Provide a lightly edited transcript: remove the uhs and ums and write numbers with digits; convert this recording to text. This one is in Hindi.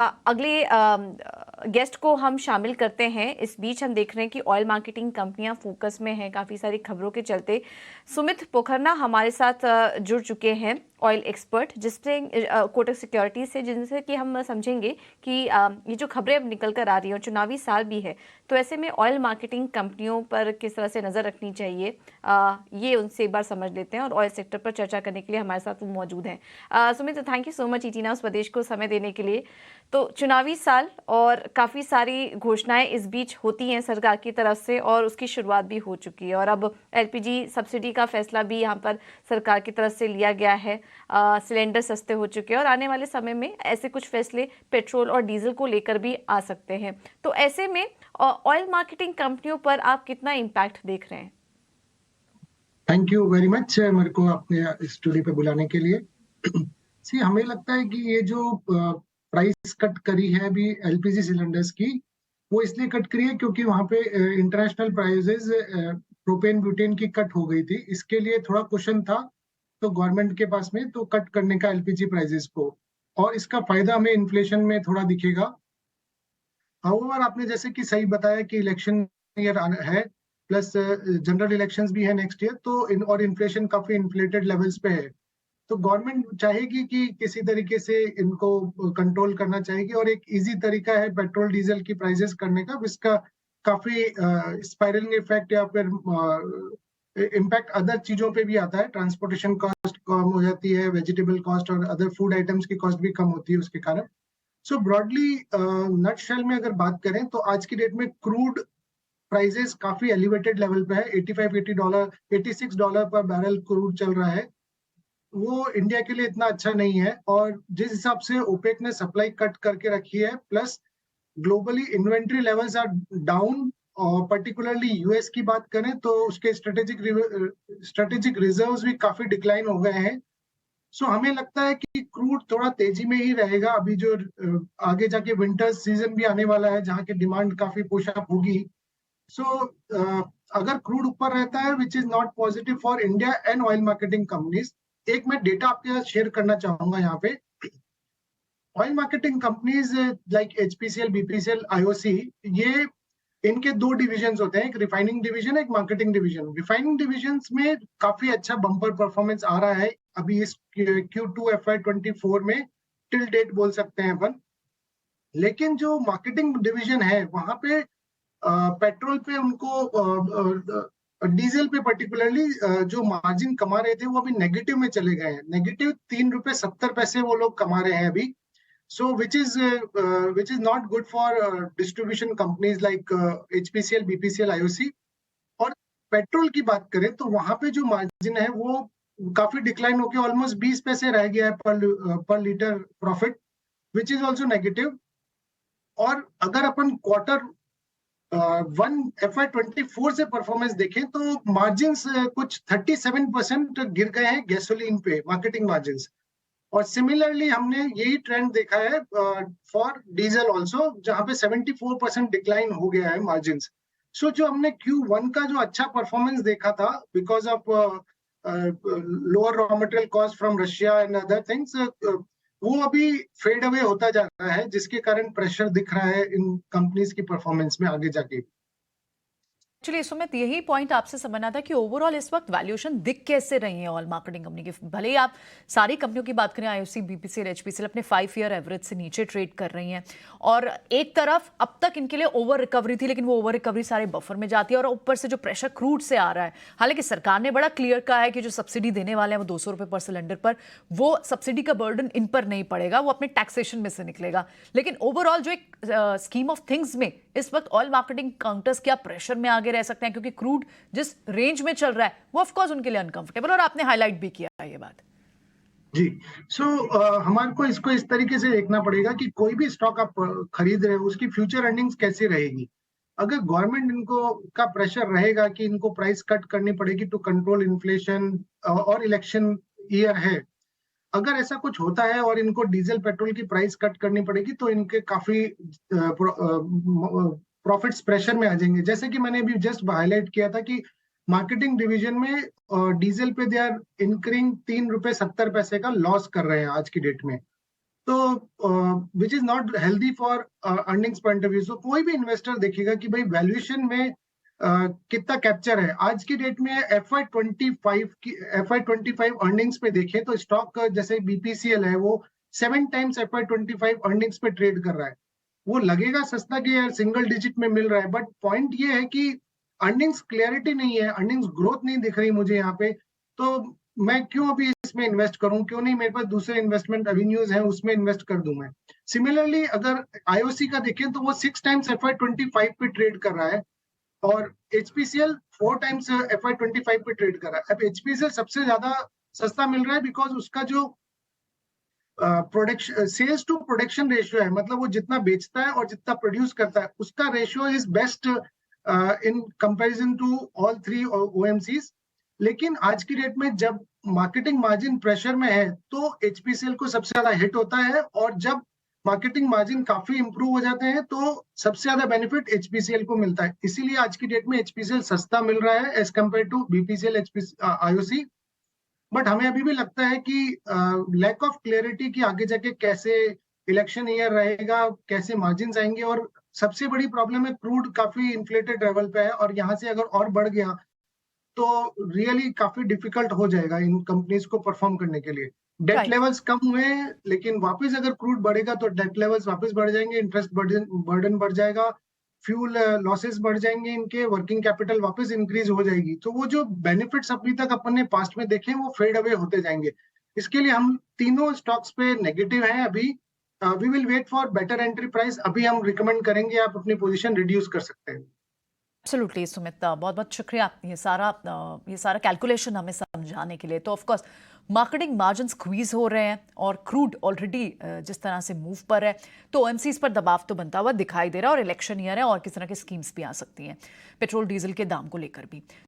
अगले गेस्ट को हम शामिल करते हैं। इस बीच हम देख रहे हैं कि ऑयल मार्केटिंग कंपनियां फोकस में हैं काफ़ी सारी खबरों के चलते। सुमित पोखरना हमारे साथ जुड़ चुके हैं, ऑयल एक्सपर्ट, जिससे कोटक सिक्योरिटी से, जिनसे कि हम समझेंगे कि ये जो खबरें अब निकल कर आ रही हैं, और चुनावी साल भी है, तो ऐसे में ऑयल मार्केटिंग कंपनियों पर किस तरह से नज़र रखनी चाहिए, ये उनसे एक बार समझ लेते हैं। और ऑयल सेक्टर पर चर्चा करने के लिए हमारे साथ वो मौजूद हैं। Sumit, thank you so much ET news स्वदेश को समय देने के लिए। तो चुनावी साल और काफ़ी सारी घोषणाएं इस बीच होती हैं सरकार की तरफ से, और उसकी शुरुआत भी हो चुकी है। और अब एलपीजी सब्सिडी का फैसला भी यहाँ पर सरकार की तरफ से लिया गया है। सिलेंडर सस्ते हो चुके हैं और आने वाले समय में ऐसे कुछ फैसले पेट्रोल और डीजल को लेकर भी आ सकते हैं। तो ऐसे में ऑयल मार्केटिंग कंपनियों पर आप कितना इम्पैक्ट देख रहे हैं? थैंक यू वेरी मच मेरे को अपने स्टूडियो पे बुलाने के लिए। सी हमें लगता है कि ये जो प्राइस कट करी है अभी एलपीजी सिलेंडर्स की, वो इसलिए कट करी है क्योंकि वहां पे इंटरनेशनल प्राइसेस प्रोपेन ब्यूटेन की कट हो गई थी। इसके लिए थोड़ा क्वेश्चन था तो गवर्नमेंट के पास में, तो कट करने का एलपीजी प्राइसेस को, और इसका फायदा हमें इन्फ्लेशन में थोड़ा दिखेगा। हाउएवर आपने जैसे कि सही बताया कि इलेक्शन ईयर है, प्लस जनरल इलेक्शंस भी है नेक्स्ट ईयर, तो और इन्फ्लेशन काफी इन्फ्लेटेड लेवल्स पे है। तो गवर्नमेंट चाहेगी कि किसी तरीके से इनको कंट्रोल करना चाहेगी, और एक इजी तरीका है पेट्रोल डीजल की प्राइसेस करने का, जिसका काफी स्पाइरलिंग इफेक्ट या फिर इम्पैक्ट अदर चीजों पे भी आता है। ट्रांसपोर्टेशन कॉस्ट कम हो जाती है, वेजिटेबल कॉस्ट और अदर फूड आइटम्स की कॉस्ट भी कम होती है उसके कारण। सो ब्रॉडली नट शेल में अगर बात करें तो आज की डेट में क्रूड प्राइसेस काफी एलिवेटेड लेवल पे है। 85-80 डॉलर, $86 पर बैरल क्रूड चल रहा है। वो इंडिया के लिए इतना अच्छा नहीं है, और जिस हिसाब से ओपेक ने सप्लाई कट करके रखी है, plus globally inventory levels are down, और पर्टिकुलरली यूएस की बात करें तो उसके स्ट्रेटेजिक रिजर्व्स भी काफी डिक्लाइन हो गए हैं। सो हमें लगता है कि क्रूड थोड़ा तेजी में ही रहेगा। अभी जो आगे जाके विंटर सीजन भी आने वाला है जहाँ की डिमांड काफी पुश अप होगी। सो अगर क्रूड ऊपर रहता है, विच is not positive for India and oil marketing companies. एक मैं डेटा आपके साथ शेयर करना चाहूंगा यहाँ पे। Oil marketing companies like HPCL, BPCL, IOC, ये इनके दो डिविजन होते हैं, एक रिफाइनिंग डिवीजन, एक मार्केटिंग डिवीजन। रिफाइनिंग डिविजन में काफी अच्छा बम्पर परफॉर्मेंस आ रहा है अभी इस Q2 FY24 में, टिल डेट बोल सकते हैं अपन। लेकिन जो मार्केटिंग डिवीजन है वहां पे पेट्रोल पे उनको, डीजल पे पर्टिकुलरली जो मार्जिन कमा रहे थे वो अभी नेगेटिव में चले गए हैं। नेगेटिव ₹3.70 वो लोग कमा रहे हैं अभी। So which is not good for distribution companies like HPCL, BPCL, IOC। और पेट्रोल की बात करें तो वहां पे जो मार्जिन है वो काफी डिक्लाइन होकर ऑलमोस्ट 20 पैसे रह गया है पर litre profit, which is also negative. और अगर अपन क्वार्टर 1 FY24 से परफॉर्मेंस देखें तो मार्जिन कुछ 37% गिर गए हैं गैसोलीन पे, मार्केटिंग मार्जिन। और सिमिलरली हमने यही ट्रेंड देखा है फॉर डीजल ऑल्सो, जहां पे 74% डिक्लाइन हो गया है मार्जिन। सो जो हमने Q1 का जो अच्छा परफॉर्मेंस देखा था because of lower raw material cost from Russia and other things, वो अभी फेड अवे होता जा रहा है, जिसके कारण प्रेशर दिख रहा है इन कंपनीज की परफॉर्मेंस में आगे जाके। एक्चुअली सुमित, यही पॉइंट आपसे समझना था कि ओवरऑल इस वक्त वैल्यूएशन दिख कैसे रही है ऑयल मार्केटिंग कंपनी की। भले ही आप सारी कंपनियों की बात करें, आईओसी, बीपीसीएल, एचपीसीएल अपने 5 ईयर एवरेज से नीचे ट्रेड कर रही हैं, और एक तरफ अब तक इनके लिए ओवर रिकवरी थी, लेकिन वो ओवर रिकवरी सारे बफर में जाती है, और ऊपर से जो प्रेशर क्रूड से आ रहा है। हालांकि सरकार ने बड़ा क्लियर कहा है कि जो सब्सिडी देने वाले हैं वो ₹200 पर सिलेंडर पर, वो सब्सिडी का बर्डन इन पर नहीं पड़ेगा, वो अपने टैक्सेशन में से निकलेगा। लेकिन ओवरऑल जो एक स्कीम ऑफ थिंग्स में इस वक्त ऑयल मार्केटिंग काउंटर्स क्या प्रेशर में आगे रह सकते हैं, क्योंकि क्रूड जिस रेंज में चल रहा है वो ऑफ कोर्स उनके लिए अनकंफर्टेबल, और आपने हाईलाइट भी किया ये बात। जी। सो हमारे को इसको इस तरीके से देखना पड़ेगा कि कोई भी स्टॉक आप खरीद रहे हो उसकी फ्यूचर अर्निंग्स कैसे रहेगी। अगर गवर्नमेंट इनको का प्रेशर रहेगा कि इनको प्राइस कट करनी पड़ेगी टू कंट्रोल इन्फ्लेशन, और इलेक्शन ईयर है, अगर ऐसा कुछ होता है और इनको डीजल पेट्रोल की प्राइस कट करनी पड़ेगी तो इनके काफी प्रॉफिट्स प्रेशर में आ जाएंगे। जैसे कि मैंने अभी जस्ट हाईलाइट किया था कि मार्केटिंग डिवीजन में डीजल पे दे आर इनकरिंग ₹3.70 का लॉस कर रहे हैं आज की डेट में। तो which is not healthy for earnings point of view. So कोई भी इन्वेस्टर देखेगा कि भाई वैल्यूएशन में कितना कैप्चर है। आज की डेट में FY25 अर्निंग्स पे देखें तो स्टॉक जैसे BPCL है वो 7 टाइम्स FY25 अर्निंग्स पे ट्रेड कर रहा है। वो लगेगा सस्ता कि यार सिंगल डिजिट में मिल रहा है, बट पॉइंट ये है कि अर्निंग्स क्लियरिटी नहीं है, अर्निंग्स ग्रोथ नहीं दिख रही मुझे यहाँ पे। तो मैं क्यों अभी इसमें इन्वेस्ट करूं, क्यों नहीं मेरे पास दूसरे इन्वेस्टमेंट एवेन्यूज हैं उसमें इन्वेस्ट कर दूं मैं। सिमिलरली अगर IOC का देखें तो वो 6 टाइम्स FY25 पे ट्रेड कर रहा है और HPCL 4 टाइम्स FY25 पे ट्रेड कर रहा है। अब HPCL सबसे ज्यादा सस्ता मिल रहा है बिकॉज उसका जो production sales to production ratio है, मतलब वो जितना बेचता है और जितना प्रोड्यूस करता है उसका ratio is best in comparison to all 3 OMCs। लेकिन आज की डेट में जब मार्केटिंग मार्जिन प्रेशर में है तो HPCL को सबसे ज्यादा हिट होता है, और जब मार्केटिंग मार्जिन काफी इंप्रूव हो जाते हैं तो सबसे ज्यादा बेनिफिट HPCL को मिलता है। इसीलिए आज की डेट में HPCL सस्ता मिल रहा है as compare to BPCL IOC। But हमें अभी भी लगता है कि लैक ऑफ क्लियरिटी कि आगे जाके कैसे इलेक्शन ईयर रहेगा, कैसे मार्जिन आएंगे, और सबसे बड़ी प्रॉब्लम है क्रूड काफी इन्फ्लेटेड लेवल पे है और यहाँ से अगर और बढ़ गया तो रियली काफी डिफिकल्ट हो जाएगा इन कंपनीज को परफॉर्म करने के लिए। Date Right. लेवल्स कम हुए हैं लेकिन वापस अगर क्रूड बढ़ेगा तो डेट लेवल्स वापस बढ़ जाएंगे, इंटरेस्ट बर्डन बढ़ जाएगा, फ्यूल लॉसेस बढ़ जाएंगे, इनके वर्किंग कैपिटल वापस इंक्रीज हो जाएगी। तो वो जो बेनिफिट्स अभी तक अपन ने पास्ट में देखे वो फेड अवे होते जाएंगे। इसके लिए हम तीनों स्टॉक्स पे नेगेटिव हैं अभी। We will wait for better entry price. अभी हम रिकमेंड करेंगे आप अपनी पोजीशन रिड्यूस कर सकते हैं। एब्सोल्युटली सुमित, बहुत बहुत शुक्रिया ये सारा कैलकुलेशन हमें समझाने के लिए। तो of course marketing margin squeeze हो रहे हैं और क्रूड ऑलरेडी जिस तरह से मूव पर है तो OMCs पर दबाव तो बनता हुआ दिखाई दे रहा है, और इलेक्शन ईयर है और किस तरह की स्कीम्स भी आ सकती हैं पेट्रोल डीजल के दाम को लेकर भी।